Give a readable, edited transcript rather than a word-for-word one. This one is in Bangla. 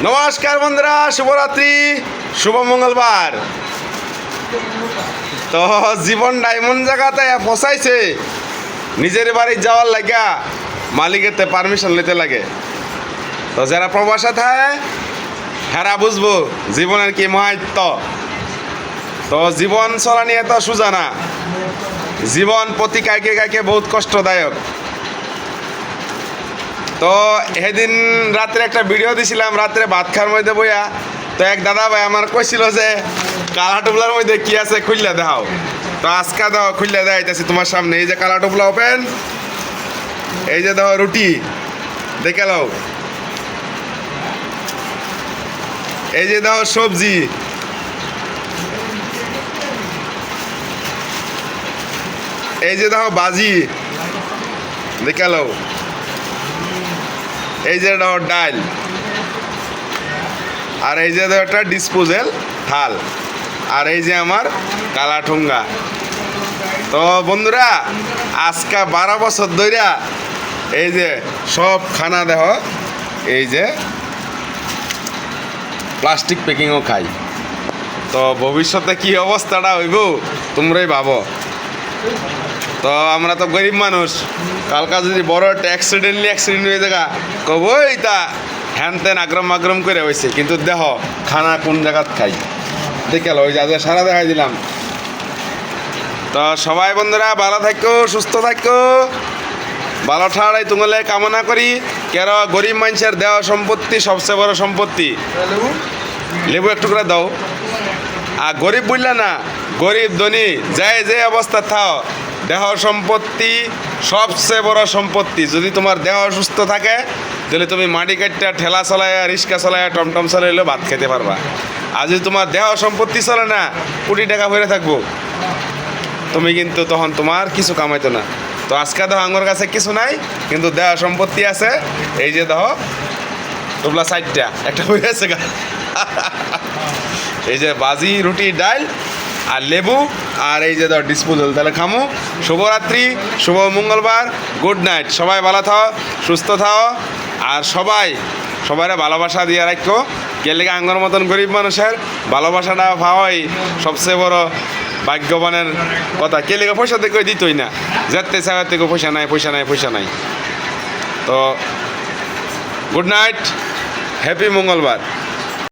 নমস্কার বন্ধুরা, শুভরাত্রি, শুভ মঙ্গলবার। তো জীবন ডায়মন্ড জায়গাতে ফসাইছে, নিজের বাড়ি যাওয়ার লাগা মালিকেতে পারমিশন নিতে লাগে। তো যারা প্রবাসে থাকে হেরা বুঝবো জীবনের কি মাহাত্ম। তো জীবন চলা নিয়ে তো সোজা না, জীবন প্রতি কাইকে কাইকে বহুত কষ্টদায়ক। তো সেদিন রাত্রে একটা ভিডিও দিছিলাম, রাত্রে ভাত খাওয়ার মধ্যে বইয়া। তো এক দাদা ভাই আমার কইছিল যে কালা টুবলার মধ্যে কি আছে খুললে দেখাও। তো আজকে দাও খুললে দেখাইতেছি তোমার সামনে। এই যে কালা টুবলা ওপেন, এই যে দেখো রুটি দেখে লাও, এই যে দেখো সবজি, এই যে দেখো বাজি দেখে লাও, এই যে দেখো ডাল, আর এই যে দেখো একটা ডিসপোজেল থাল, আর এই যে আমার কালা ঠুঙ্গা। তো বন্ধুরা আজকে 12 বছর ধইরা এই যে সব খানা দেহ এই যে প্লাস্টিক প্যাকিংও খাই। তো ভবিষ্যতে কি অবস্থাটা হইব তোমরাই ভাবো। তো আমরা তো গরিব মানুষ, কালকা যদি বড় একটা অ্যাক্সিডেন্ট হয়ে জায়গা কবই তা হ্যান তেন আগ্রম করে হয়েছে, কিন্তু দেহ খানা কোন জায়গাত খাই দেখে ওই যে সারা দেখাই দিলাম। তো সবাই বন্ধুরা ভালো থাকো, সুস্থ থাকো, ভালো ঠাড়াই তুঙ্গলে কামনা করি। কেন গরিব মানুষের দেহ সম্পত্তি সবচেয়ে বড় সম্পত্তি। লেবু একটু করে দাও। আর গরিব বুঝলে না, গরিব ধনী যে অবস্থা থাও, দেহ সম্পত্তি সবচেয়ে বড় সম্পত্তি। যদি তোমার দেহ সুস্থ থাকে তাহলে তুমি মাটি কাটটা ঠেলা চালায়, রিক্সা চালায়, টমটম চালাইলেও ভাত খেতে পারবা। আর যদি তোমার দেহ সম্পত্তি চলে না, কোটি টাকা ভরে থাকবো, তুমি কিন্তু তখন তোমার কিছু কামাইতো না। তো আজকে দেখো আমার কাছে কিছু নাই, কিন্তু দেহ সম্পত্তি আছে। এই যে দেখো তোমরা 4টা একটা হয়ে আছে গা। এই যে বাজি, রুটি, ডাল আর লেবু, আর এই যে ধর ডিসপোজাল। তাহলে খামো। শুভরাত্রি, শুভ মঙ্গলবার, গুড নাইট। সবাই ভালো থাও, সুস্থ থাও, আর সবাইরা ভালোবাসা দিয়ে রাখো। গেলে আঙ্গর মতন গরিব মানুষের ভালোবাসাটা পাওয়াই সবচেয়ে বড় ভাগ্যবানের কথা। কে লেগে পয়সা থেকে দিতই না, যেতে চাওয়ার থেকে পয়সা নাই। তো গুড নাইট, হ্যাপি মঙ্গলবার।